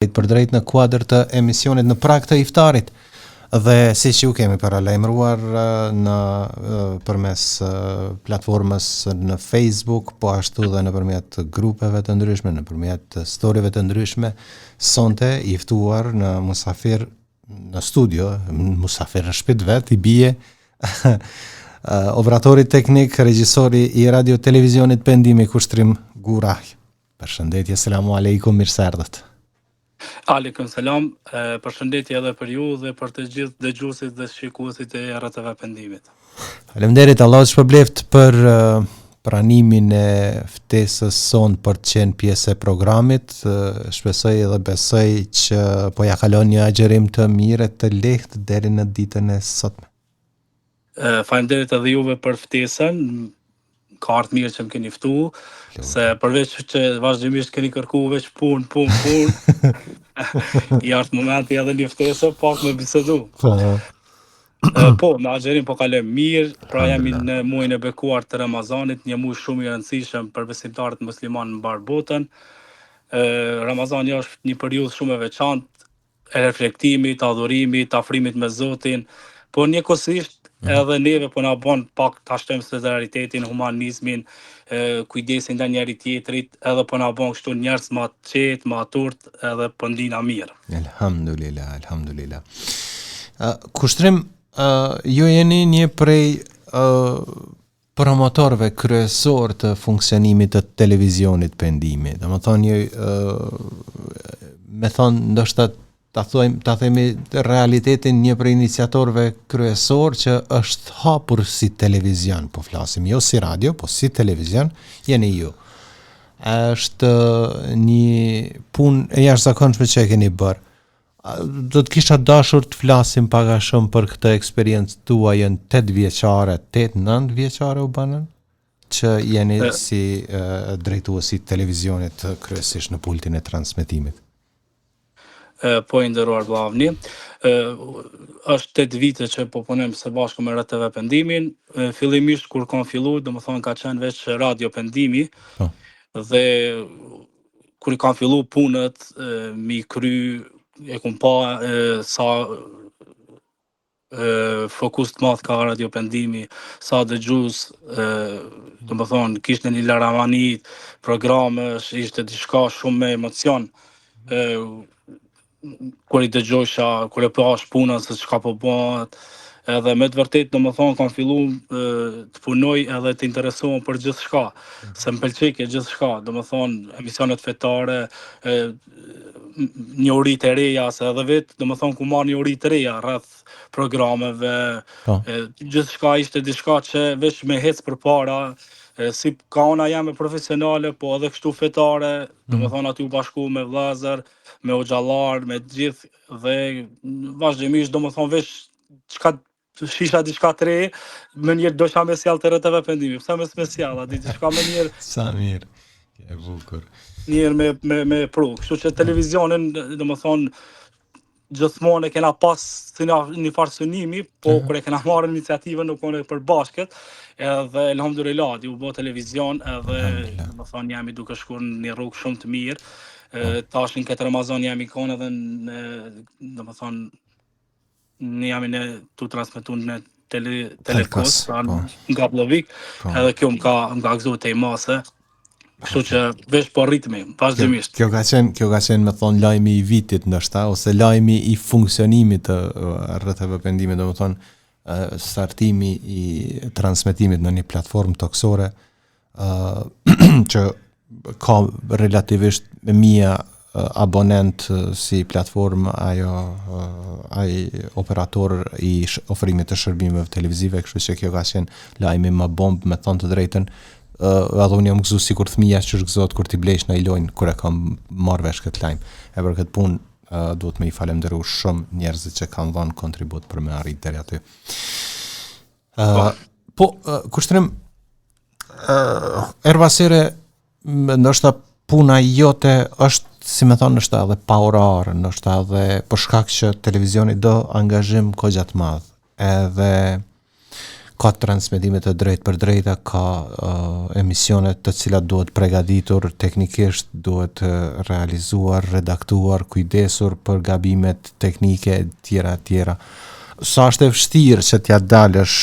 për drejt në kuadër të emisionit në prag të iftarit. Dhe siç ju kemi paralajmëruar në përmes platformës në Facebook, po ashtu dhe nëpërmjet grupeve të ndryshme, nëpërmjet storyve të ndryshme, sonte i ftuar në musafir në studio, musafir në shtëpi vet, i bie operatori teknik, regjisori i radio televizionit Pendimi Kushtrim Guraj. Përshëndetje, selamu aleikum, mirë se erdhët. Aleikum selam, përshëndetje edhe për ju dhe për të gjithë dëgjuesit dhe shikuesit e RTV Pendimit. Faleminderit, Allah të shpërbleft për pranimin e ftesës son për të qenë pjesë e programit. Shpresoj edhe besoj që po ja kalon një agjerim të mirë e të lehtë deri në ditën e sotme. Faleminderit edhe juve për ftesën. Ka ardhur mirë që më keni ftu, se përveç që vazhdimisht keni kërkuar veç punë. I ardh momenti edhe një ftesë pak me bisedu. Po, me agjerim po kalojm mirë, pra jemi në muajin e bekuar të Ramazanit, një muaj shumë i rëndësishëm për besimtarët musliman në mbar botën. Ramazani është një periudhë shumë e veçantë e reflektimit, adhurimit, afrimit me Zotin, po njëkohësisht edhe neve po na bën pak ta shtojmë solidaritetin, humanizmin, kujdesin ndaj njëri tjetrit, edhe po na bën kështu njerëz më të qetë, më të urtë, edhe po ndina mirë. Alhamdulillah. Kushtrim, ju jeni një prej promotorëve kryesor të funksionimit të televizionit Pendimi. Domethënë me thonë ndoshta ta themi realitetin një prej iniciatorëve kryesor që është hapur si televizion, po flasim jo si radio, po si televizion, jeni ju. Është një punë e jashtëzakonshme që e keni bërë. Do të kisha dashur të flasim pak a shumë për këtë eksperiencë tuaj në 8 vjeçare, 8-9 vjeçare u banën, që jeni si drejtuesi i televizionit kryesisht në pultin e transmetimit. Po i nderuar vllavni, është 8 vite që po punojmë së bashku me RTV Pendimin. Fillimisht kur kam filluar, domethënë ka qenë veç Radio Pendimi. Dhe kur i kam filluar punët, mi kry e kum pa sa fokus të madh ka Radio Pendimi, sa dëgjues, domethënë kishte një laramani, programesh, ishte diçka shumë me emocion. Kur i dëgjojsha, kur e pash punën se çka po bëhet, edhe me të vërtet domethënë kam filluar të punoj edhe të interesohem për gjithçka, se më pëlqej gjithçka, domethënë emisionet fetare, njohuri të reja, se edhe vetë domethënë ku marr njohuri të reja rreth programeve, gjithçka ishte diçka që veç me hec përpara, si ka ona jame profesionale, po edhe kështu fetare, domethënë aty u bashku me vllazër, me hoxhallar, me gjithë, dhe vazhdimisht domethënë veç çka shisha diçka të re, më njëherë dosha me sjell të RTV Pendimi, pse më special, aty diçka më njëherë. Sa mirë, e bukur. Njëherë me pru, kështu që televizionin domethënë gjithmonë e kena pas si një farë synimi, po kur e kena marrë iniciativën nuk kone për bashkët, edhe elhamdulillah, u bë televizion, edhe domethënë jemi duke shkuar në një rrugë shumë të mirë. Tash në këtë Ramazan jemi konë edhe domethënë jemi në tu transmetuar në Telekos, nga Plovik, edhe kjo më ka gëzuar te mase. Kështu që veç po rritemi, vazhdimisht. Kjo ka qenë me thonë lajmi i vitit ndoshta, ose lajmi i funksionimit të RTV Pendimit, domethënë startimi i transmetimit në një platformë toksore që ka relativisht mia abonent si platformë, ai operator i ofrimit të shërbimeve televizive, kështu që kjo ka qenë lajmi më bomb, me thonë të drejtën. Edhe unë jam gëzu si kur fëmija që shgëzot kur t'i blesh në ilojnë, kur e kam marrë vesh këtë lajmë. E për këtë punë duhet me i falemderu shumë njerëzit që kanë dhënë kontribut për me arrit deri aty. Kushtrim, ervasire, ndoshta puna jote është, si me thonë, ndoshta edhe pa orarë, ndoshta edhe për shkak që televizioni do angazhim kogja të madh. Edhe ka transmetime të drejt për drejta, ka emisione të cilat duhet përgatitur teknikisht, duhet realizuar, redaktuar, kujdesur për gabimet teknike tjera. Sa është e vështirë që t'ja dalësh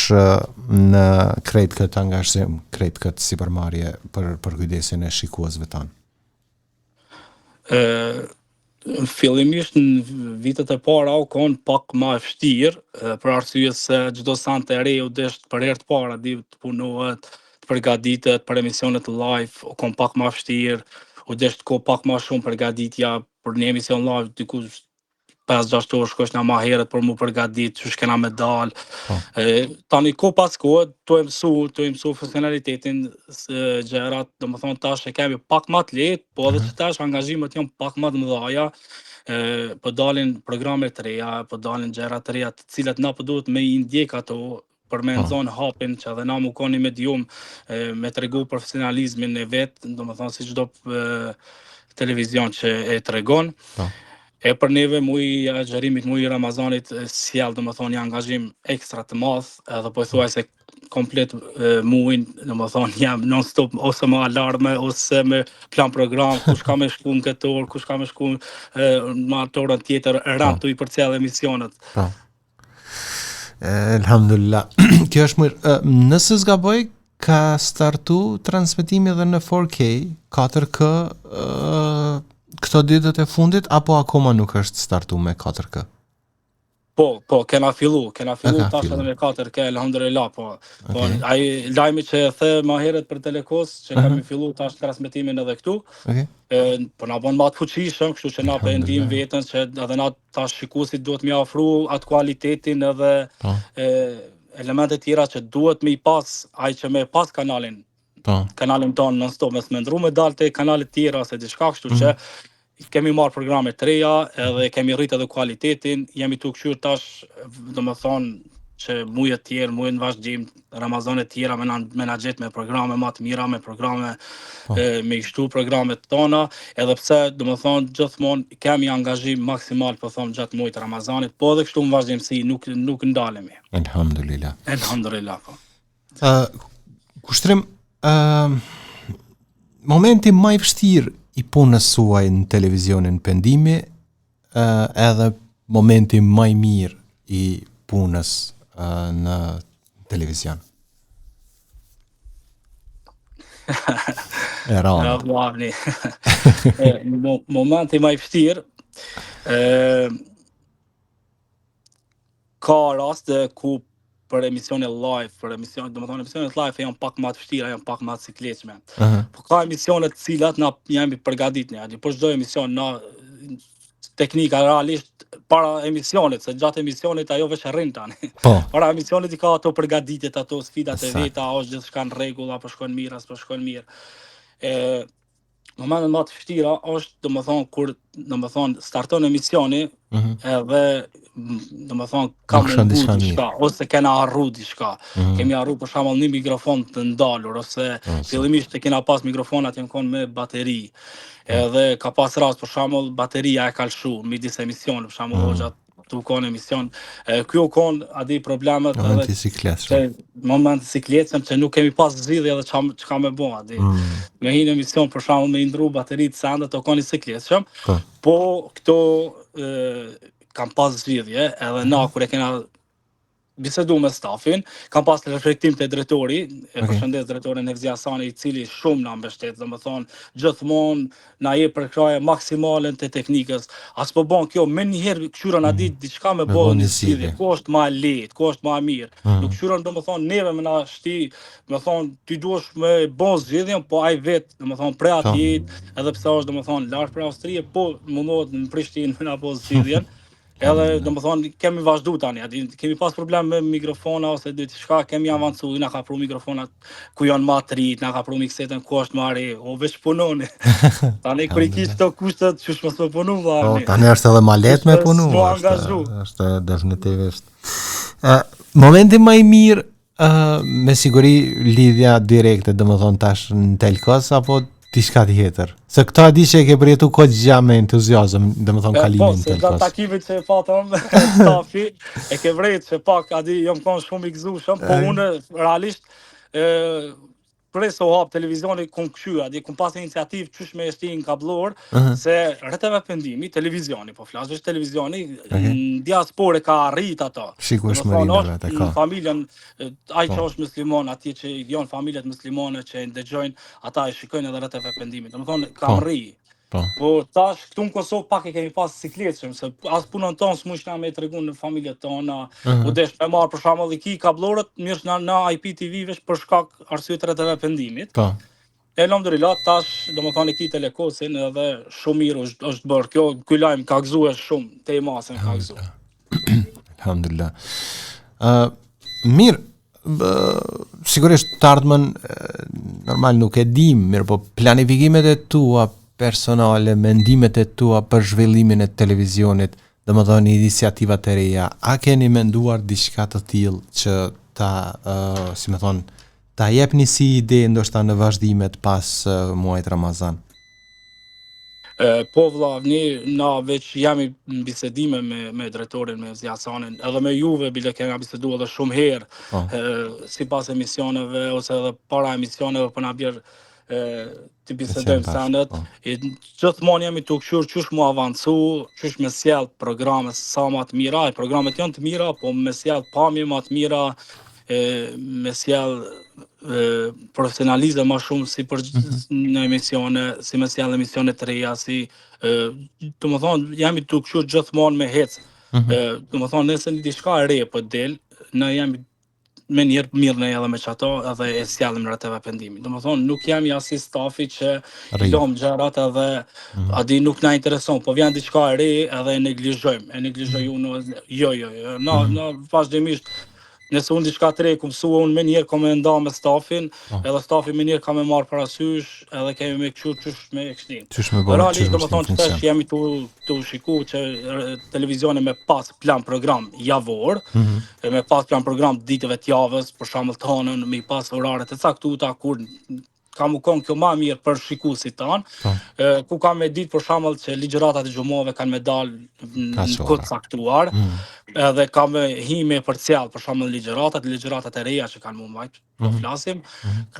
në krejt këtë angazhim, krejt këtë sipërmarrje për kujdesin e shikuesve tanë? Fillimisht në vitet e para u kon pak më e vështirë, për arsye se çdo sant e re u desht për herë të para di të punohet, të përgatitet për emisionet live, u kon pak më vështirë, u desht ko pak më shumë përgatitja për një emision live, dikush 5-6 orë shkosh na ma herët për mu përgatit, që shkena me dal. Tani ko pas kohë, të e mësu funksionalitetin gjërat, do më thonë tash e kemi pak ma të letë, po edhe që tash angazhimet janë pak ma të mëdhaja, po dalin programe të reja, po dalin gjërat të reja, të cilat na po duhet me i ndjek ato, për me nëzon hapin, që edhe na mu ka një medium me tregu profesionalizmin e vetë, do më thonë si çdo televizion që e tregon. E për neve muj agjerimit, muj Ramazanit sjell, do më thonë, një angazhim ekstra të madh, edhe po thuaj se komplet muin, do më thonë, jam non stop ose me alarme, ose me plan program, kush ka me shku në këtë orë, kush ka me shku në atë orën tjetër, rantu i përcjell emisionet. Elhamdulillah. Kjo është mirë. Nëse zgaboj, ka startu transmetimi edhe në 4K, 4K, këto ditët e fundit, apo akoma nuk është startu me 4K? Po, kena fillu tash edhe me 4K, elhamdulillah, po. Ai lajmi që e the më herët për Telekos, që kemi fillu tash transmetimin edhe këtu, po na bën më të fuqishëm, kështu që na po e ndijm veten që edhe na tash shikuesit duhet më ofru atë kualitetin edhe elemente tjera që duhet më i pas, ai që më pas kanalin tonë non stop, mes me ndru me dal te kanalet tjera ose diçka, kështu që kemi marrë programe të reja, edhe kemi rrit edhe kualitetin, jemi tu këshyr tash, do më thonë, që mujet tjerë, mujet në vazhdim, Ramazanet tjera me na gjetë me programe ma të mira, me programe, me ishtu programet tona, edhe pse, do më thonë, gjithmonë kemi angazhim maksimal, po thonë, gjatë mujtë Ramazanit, po edhe kështu në vazhdimsi, nuk ndalemi. Elhamdulillah. Elhamdulillah, po. Kushtrim, momenti më i vështirë i punës suaj në televizionin pendimi, edhe momenti më i mirë i punës në televizion. Momenti më i vështirë, ka raste ku për emisione live, do më thonë emisionet live janë pak më të vështira, janë pak më të sikletshme. Po ka emisione të cilat na jemi përgatitni, po çdo emision na teknika realisht para emisionit, se gjatë emisionit ajo veç rrin tani. Para emisionit i ka ato përgatitjet, ato sfidat e veta, është gjithçka në rregull, apo shkon mirë, apo shkon mirë. Momentet më të vështira është, do më thonë, kur, do më thonë, starton emisioni, edhe, do më thonë, ka mundu diçka, ose kena harru diçka. Kemi harru, për shembull, një mikrofon të ndalur, ose fillimisht e kena pas mikrofonat janë konë me bateri. Edhe ka pas rast, për shembull, bateria e kalshu, midis emisionit, për shembull, hoxhat tu konë emision. Kjo konë adi problemet moment sikletshëm që nuk kemi pas zgjidhje edhe çka me bo, adi. Me hinë emision, për shembull, me indru bateritë sendet, o konë i sikletshëm, po këto kam pas zgjidhje, edhe na kur e kena bisedu me stafin, kam pas reflektim të drejtori, e përshëndes drejtorin Nevzi Hasani, i cili shumë na mbështet, dhe më thonë, gjithmonë na jep përkraje maksimalen të teknikës. As po bon kjo, me njëherë këshyra na ditë diçka me bo një zgjidhje, ko është ma lehtë, ko është ma mirë. Nuk këshyra, do më thonë, neve me na shti, me thonë, ty duesh me bo zgjidhjen, po ai vetë, do më thonë, pre atjet, edhe pse është, do më thonë, lartë për Austrije, po mundohet në Prishtinë me na bo zgjidhjen. Edhe, do më thonë, kemi vazhdu tani, kemi pas problem me mikrofona, ose diçka, kemi avancu, na ka pru mikrofonat ku janë ma të rritë, na ka pru miksetën ku është ma re, o veç punoni. Tani, kër i kishtë të kushtet, që shmës me punu, varni. Tani është edhe ma letë me punu, është definitivisht. Momenti ma i mirë, me siguri lidhja direkte, do më thonë tash në Telkos, apo diçka tjetër. Se këta di që e ke përjetu kohë gjë me entuziazëm, domethënë kalimin të të takimit që e patëm stafi, e ke vrejt që pak adi jam konë shumë i gëzushëm, po unë realisht prej se u hap televizioni kum këshy, adi kum pas iniciativë qysh me shtin kablor, se RTV Pendimi, televizioni, po flas veç televizioni, në diaspore ka arrit ato. Shikueshmërinë vetë ka. Në familjen, ai që është muslimon, atje që janë familjet muslimane që ndëgjojnë, ata e shikojnë edhe RTV Pendimi. Domethënë kam rri. Po tash këtu në Kosovë pak e kemi pas sikletshëm, se as punën tonë s'mush na me tregun në familjet tona, u desh me marr për shembull iki kablorët, mirë në IPTV veç për shkak arsye të RTV Pendimit. Po. Elhamdulillah tash domethënë iki Telekosin edhe shumë mirë është bërë. Ky lajm ka gëzuar shumë, te masën ka gëzuar. Alhamdulillah. Mirë, sigurisht të ardhmen normal nuk e dim, mirë, po planifikimet e tua personale, mendimet e tua për zhvillimin e televizionit, domethënë iniciativat e reja, a keni menduar diçka të tillë që ta, si më thon, ta jepni si ide ndoshta në vazhdimet pas muajit Ramazan? Po vlla, na veç jam në bisedime me drejtorin, me Zjasanin, edhe me juve bile kemi biseduar edhe shumë herë, sipas emisioneve ose edhe para emisioneve po na bjer të bisedojmë sanet, gjithmonë jemi të këshur qysh mu avancu, qysh me sjell programe sa më të mira, programet janë të mira, po me sjell pamje më të mira, me sjell profesionalizëm më shumë si për në emisione, si me sjell emisione të reja, si domethënë jemi të këshur gjithmonë me hec. Domethënë nëse një diçka e re po del, ne jemi me njerë mirë në edhe me qato edhe e sjallim në RTV Pendimi. Domethënë nuk jemi asi stafi që i lom gjërat edhe adi nuk na intereson, po vjen diçka e re edhe e neglizhojmë. E neglizhojmë jo. Na vazhdimisht nëse unë diçka të re ku mësua unë me njerë kam e nda me stafin, edhe stafi me njerë kam e marrë parasysh, edhe kemi me këshur qysh me kështin. Realisht do më thonë që tash jemi të shiku që televizioni me pas plan program javor, me pas plan program ditëve të javës, për shembull të hënën, me pas oraret e caktuara kur kam u konë kjo ma mirë për shikuesit tanë, ku kam me ditë për shembull që ligjëratat e xhumave kanë me dalë në kohë caktuar, edhe kam me hime përcjell për shembull ligjëratat e reja që kanë më mbajt, po flasim,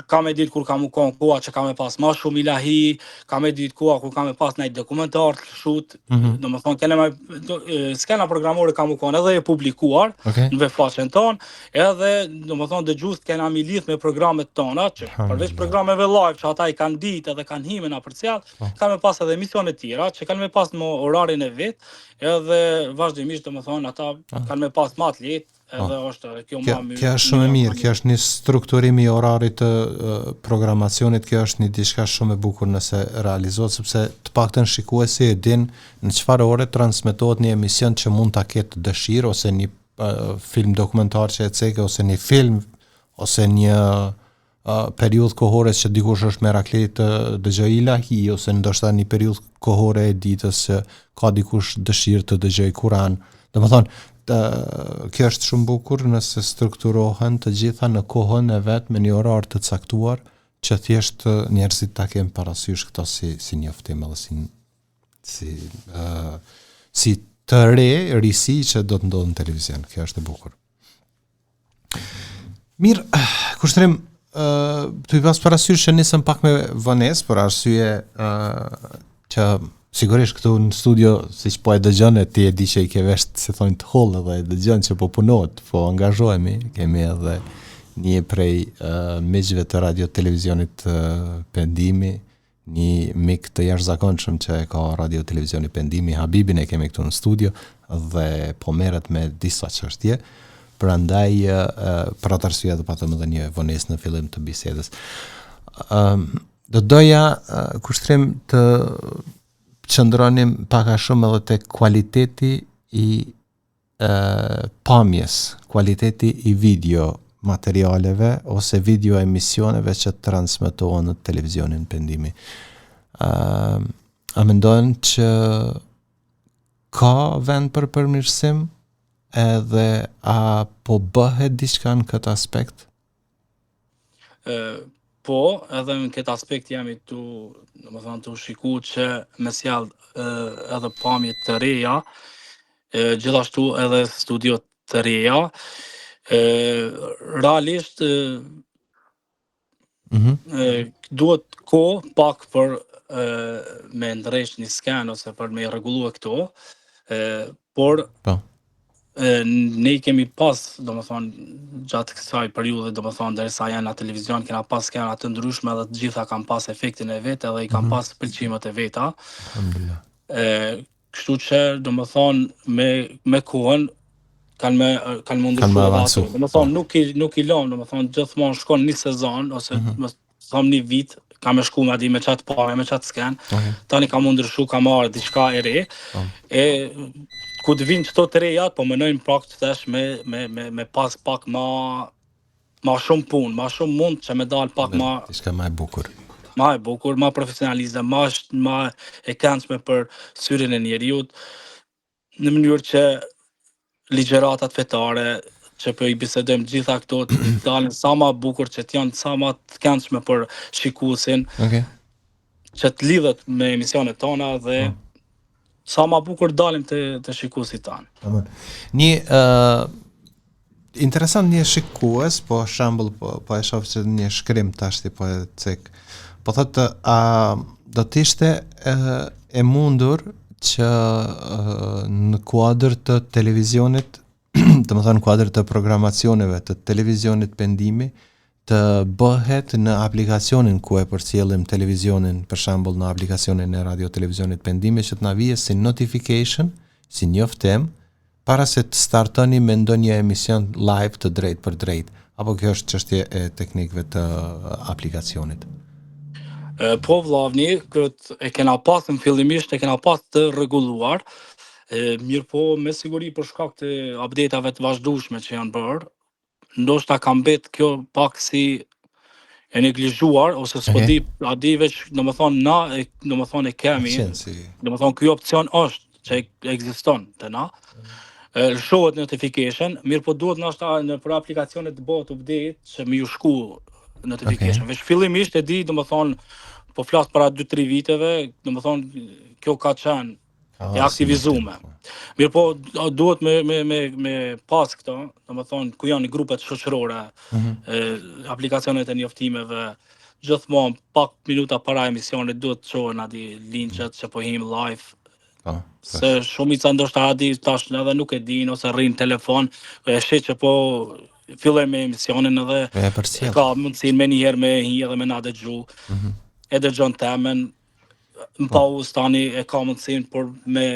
kam me ditë kur kam u konë koha që kam me pas më shumë ilahi, kam me ditë koha kur kam me pas ndaj dokumentar të shoot, domethënë skena programore kam u konë edhe e publikuar në webfaqen tonë, edhe domethënë dëgjues kena mi lidh me programet tona, që përveç programeve live që ata i kanë ditë edhe kanë hime na përcjell, kanë me pas edhe emisione tjera që kanë me pas në orarin e vet, edhe vazhdimisht domethënë ata kanë me pas më të lehtë, edhe është kjo më mirë. Kjo është shumë e mirë, kjo është një strukturim i orarit të programacionit, kjo është një diçka shumë e bukur nëse realizohet, sepse të paktën shikuesi e din në çfarë ore transmetohet një emision që mund ta ketë dëshirë, ose një film dokumentar që e cekë, ose një film, ose një periudhë kohore që dikush është merakli të dëgjoj ilahi, ose ndoshta një periudhë kohore e ditës që ka dikush dëshirë të dëgjoj Kur'an. Domethënë, kjo është shumë bukur nëse strukturohen të gjitha në kohën e vet me një orar të caktuar, që thjesht njerëzit ta kenë parasysh këto si njoftim edhe si të risi që do të ndodhë në televizion. Kjo është e bukur. Mirë, kushtrim të i pas parasysh që nisëm pak me vonesë, për arsye që sigurisht këtu në studio, siç po e dëgjon, ti e di që i ke vesh se thonë të hollë dhe e dëgjon që po punohet, po angazhohemi, kemi edhe një prej miqve të radio televizionit Pendimi, një mik të jashtëzakonshëm që e ka radio televizioni Pendimi, Habibin e kemi këtu në studio dhe po merret me disa çështje. Prandaj për atë arsye do patëm edhe një vonesë në fillim të bisedës. Do doja kushtrim të qëndronim pak a shumë edhe tek kualiteti i pamjes, kualiteti i video materialeve ose video emisioneve që transmetohen në televizionin Pendimi. A mendon që ka vend për përmirësim? Edhe a po bëhet diçka në këtë aspekt? po, edhe në këtë aspekt jemi të shiku që me sjell edhe pamje të reja, gjithashtu edhe studio të reja. Realisht duhet kohë pak për me ndresh një sken ose për me rregullu këto, por ne kemi pas, gjatë kësaj periudhe, derisa janë në televizion, kena pas skena të ndryshme dhe të gjitha kanë pas efektin e vetë edhe i kanë pas pëlqimet e veta. Kështu që, me kohën kanë më ndryshuar ato. Nuk i lëm, gjithmonë shkon një sezon ose një vit, ka me shku me qatë pare, me qatë sken, tani ka më ndryshu, ka marrë diçka e re, ku të vinë qëto të rejat, po mënojnë prakt të tesh me pas pak ma shumë punë, ma shumë mund që me dalë pak diçka ma e bukur. Ma e bukur, ma profesionalizme, ma e këndshme për syrin e njeriut, në mënyrë që ligjeratat fetare, që për i bisedojmë gjitha këto të dalin sa ma bukur, që t'janë sa ma të këndshme për shikuesin, që t'lidhet me emisionet tona dhe sa ma bukur dalim të shikuesit tanë. Interesant një shikues, po shembull po e shoh që një shkrim tashti po e cek. Po thotë do të ishte e mundur që në kuadër të televizionit, domethënë kuadër të programacioneve të televizionit pendimi, të bëhet në aplikacionin ku e përcjellim televizionin, për shembull në aplikacionin e radio televizionit pendimi, që të na vijë si notification, si njoftim, para se të startoni me ndonjë emision live të drejt për drejt, apo kjo është çështje e teknikëve të aplikacionit? Po vllavni, këtë e kena pas në fillimisht, e kena pas të rregulluar, mirë po me siguri për shkak të update-ave të vazhdueshme që janë bërë, ndoshta ka mbet kjo pak si e neglizhuar ose s'po di, a di veç, e kemi, ky opcion është që ekziston te na. Shohet notification, mirë po duhet ndoshta në për aplikacionet të bëhet update që më ju shku notification. Veç fillimisht e di, po flas para 2-3 viteve, kjo ka qenë e aktivizume. Mirë po, duhet me pas këto, ku janë grupet shoqërore, aplikacionet e njoftimeve, gjithmonë pak minuta para emisionit duhet të shohen linkjet që po him live, se shumica ndoshta tash edhe nuk e din ose rrin telefon, e sheh që po filloj me emisionin edhe ka mundësinë me njëherë me hi edhe me na dëgju, e dëgjon temën, në pauzë tani e ka mundësinë për me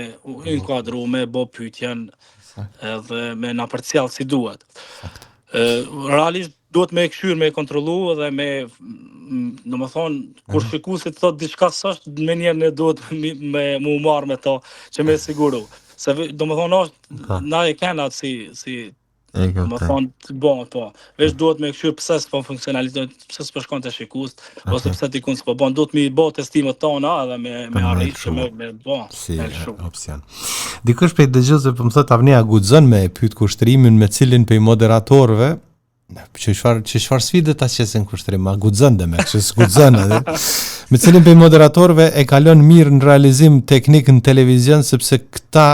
inkuadru, me bo pyetjen edhe me na përcjell si duhet. Realisht duhet me këshyr, me kontrollu edhe kur shikuesit thot diçka s'është, me njerë ne duhet me mu marrë me to që me siguru. Se është, na e kena si po. Veç duhet me këshyr pse s'po funksionalizon, pse s'po shkon te shikues, ose pse dikun s'po bën, duhet me bë testimet tona edhe me arrit që me bë. Si opsion. Dikush prej dëgjuesve po më thot Avnia guxon me pyet kushtrimin me cilin prej moderatorëve, çfarë sfidë ta qesin kushtrim, ma guxon dhe me, që s'guxon edhe. Me cilin prej moderatorëve e kalon mirë në realizim teknik në televizion, sepse këta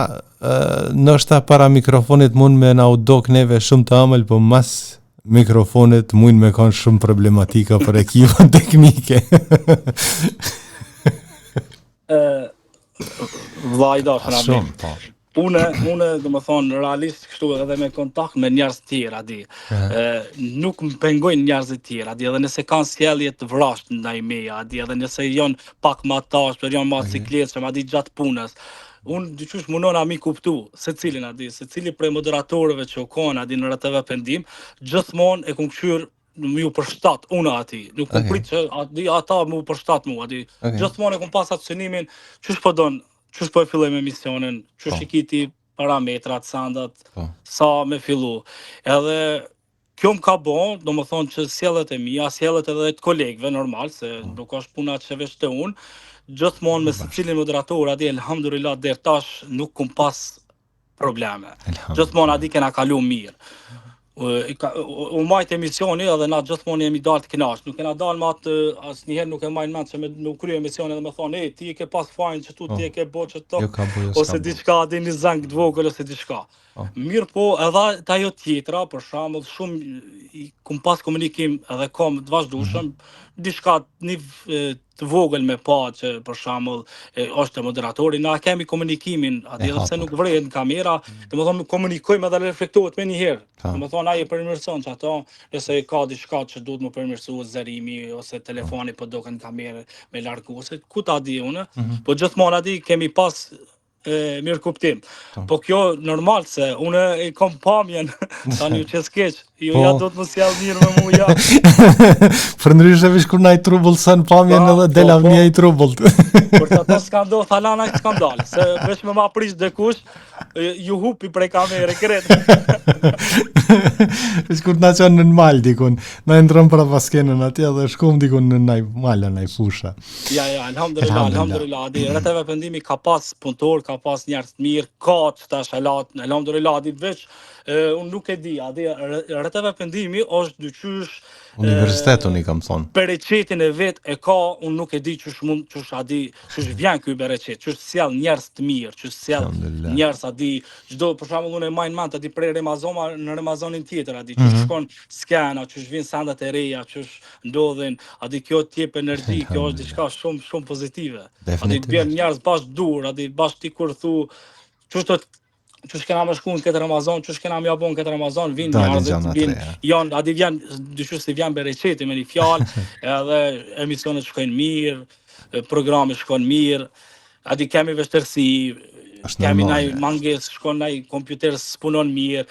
ndoshta para mikrofonit mund me na u dok neve shumë të ëmbël, po mas mikrofonit mund me kanë shumë problematika për ekipën teknike. Vajda, Unë realisht kështu edhe me kontakt me njerëz të tjerë, nuk më pengojnë njerëzit tjerë, edhe nëse kanë sjellje të vrasht ndaj meja, edhe nëse janë pak ma tash, për janë ma cikletshëm, gjatë punës. Unë dyqysh mundona mi kuptu se cili prej moderatorëve që u kanë në RTV pendim, gjithmonë e kum këshyr më ju përshtat unë ati, nuk kum prit që ata më përshtat mu, gjithmonë e kum pas atë synimin, qysh po don, qysh po e filloj me emisionin, qysh i kiti parametrat, sandat, sa me fillu. Edhe kjo më ka bon, do më thonë që sjellet e mia, sjellet edhe të kolegëve normal, se nuk është puna që veç të unë, gjithmonë me secilin moderator, elhamdulillah deri tash nuk kum pas probleme. Gjithmonë kena kalu mirë. u majt emisioni edhe na gjithmonë jemi dalë të kënaqur. Nuk kena dalë me atë asnjëherë nuk e majnë mend se nuk krye emisioni edhe më thonë, ti e ke pas fajin që tu ti e ke bë çto ose diçka di një zang të vogël ose diçka. Mirë po, edhe ajo tjetra, për shembull, shumë kum pas komunikim edhe kom të vazhdueshëm, diçka një të vogël me pa që për shembull është moderatori, na kemi komunikimin, atë edhe pse nuk vret në kamera, domethënë komunikojmë edhe reflektohet më një herë. Domethënë ai e përmirëson që ato, nëse ka diçka që duhet më përmirësua zërimi ose telefoni po doken në kamerë me largu ose ku ta di unë, po gjithmonë aty kemi pas mirë kuptim. Po kjo normal se unë e kom pamjen tani që s'keq. Jo ja do të mos sjell mirë me mua ja. Për ndryshe veç kur nai trubull son pamjen edhe dela mia i trubullt. Por ato s'kan do thalana skandal, se veç me ma prish dikush ju hupi prej kamerë kret. Veç kur na çon në mal dikun, na ndron para paskenën atje dhe shkom dikun në nai mala nai fusha. Ja, alhamdulillah. RTV Pendimi ka pas punëtor, ka pas njerëz të mirë, ka tash halat, alhamdulillah, veç unë nuk e di, RTV Pendimi është dyqysh universitet unë i kam thonë. Bereqetin e vet e ka, unë nuk e di çush vjen ky bereqet, çush sjell njerëz të mirë, çush sjell njerëz çdo për shembull unë e mbaj mend aty prej Ramazoma në Ramazanin tjetër aty çush shkon skena, çush vin sandat e reja, çush ndodhin, aty kjo të jep energji, kjo është diçka shumë pozitive. Aty bën njerëz bash dur, aty bash ti kur thu çush kena më shkuën këtë Ramazan, çush kena më japon këtë Ramazan, vin janë aty vjen dyshys se vjen bereqeti me një fjalë, edhe emisionet shkojnë mirë, programi shkon mirë, aty kemi vështirësi, kemi ndaj mangesë, shkon ndaj kompjuter s'punon mirë,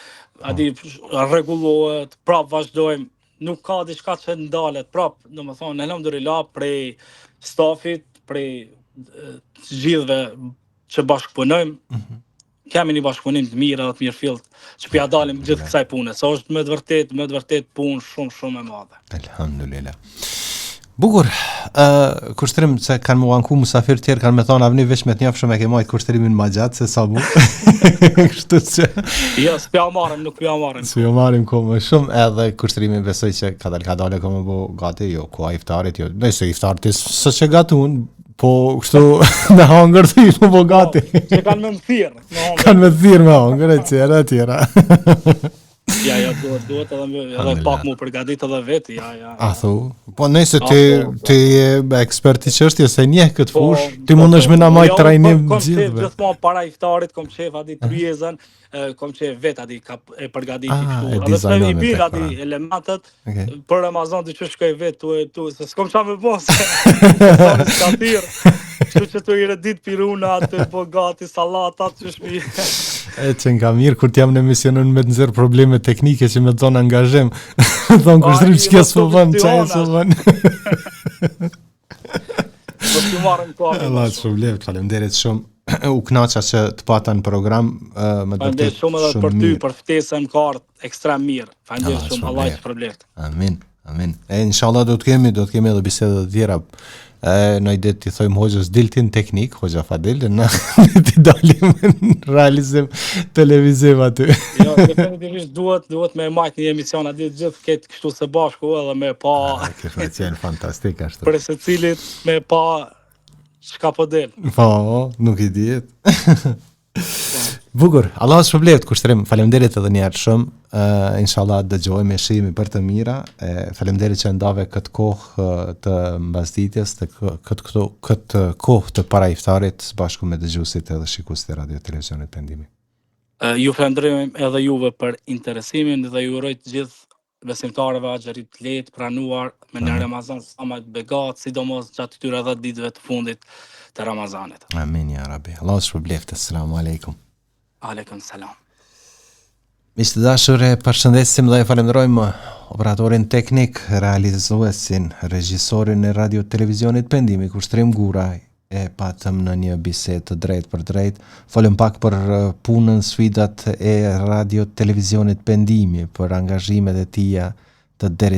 aty rregullohet, prap vazhdojmë, nuk ka diçka që ndalet, prap, domethënë alhamdulillah prej stafit, prej të gjithëve që bashkëpunojmë, kemi një bashkëpunim të mirë edhe të mirëfillt, që pja dalim gjithë kësaj pune, se është me të vërtet punë shumë e madhe. Alhamdulillah. Bukur, kushtrim se kanë më anku musafir tjerë, kanë me thonë avni veç me të njafshëm e ke majtë kushtrimin ma gjatë, se sa bu. Kështu që... Jo, s'pja marrim, nuk pja marrim. S'pja marrim ko më shumë, edhe kushtrimin besoj që ka dale ko më bo gati, jo, ku a iftarit, jo, nëjse iftarit së që gatun, po kështu me hangër të ishë më bo gati. Që kanë me më thirë. Kanë me thirë me hangër e tjera. Ja, duhet edhe pak mu përgadit edhe veti, ja. A thu, po nëjse ti je ekspert i çështje se njeh këtë fush, ti mund është me na majtë trajnim gjithve. Gjithmonë para iftarit, kom qef ati tryezën, kom qef vet ati e përgadit i kështu. Edhe se i bin ati elementet, për Ramazan dy që shkoj vet, se s'kom qa me bo, se s'ka thirë. Që të i redit piruna, të po gati salatat, që shpi... E që nga mirë, kur t'jam në emisionën me të nëzirë probleme teknike që me të thonë angazhem, thonë kushtrim që kjesë më vënë, qaj e së vënë. Po t'ju marrën ko amë. Allah të shumë falemderit shumë. U knaqa që të pata në program, me dërtet shumë mirë. Shumë edhe për ty, për ftesën ka ardhë ekstrem mirë. Falemderit shumë, Allah që problemet. Amin. E inshallah do të kemi edhe bisede të tjera. Në i ditë t'i thojmë hoxhës diltin teknik, hoxha Fadil, në t'i dalim në realizim televiziv aty. Jo, definitivisht duhet me majtë një emision aty gjithë këtë kështu së bashku edhe me pa... Kështë qenë fantastik ashtu. Për se cilit me pa çka po del. Po, nuk i dihet. Bukur, Allah është shpërblet kushtrim, falemderit edhe njerë shumë, inshallah dëgjojmë e shihemi për të mira, falemderit që ndave këtë kohë të mbasditjes, këtë kohë të para iftarit, së bashku me dëgjuesit edhe shikuesit e Radio Televizionit Pendimi. Ju falenderojmë edhe juve për interesimin dhe ju uroj të gjithë besimtarëve agjerit të lehtë, pranuar me në Ramazan sa më të begat, sidomos gjatë këtyre 10 ditëve të fundit të Ramazanit. Amin ya Rabbi. Allah është shpërblet. Assalamu alaikum. Aleikum salam. Miqtë dashur, e përshëndesim dhe e falenderojmë operatorin teknik, realizuesin, regjisorin e Radio Televizionit Pendimi, Kushtrim Guraj, e patëm në një bisedë të drejt për drejt. Folëm pak për punën, sfidat e Radio Televizionit Pendimi, për angazhimet e tija të deri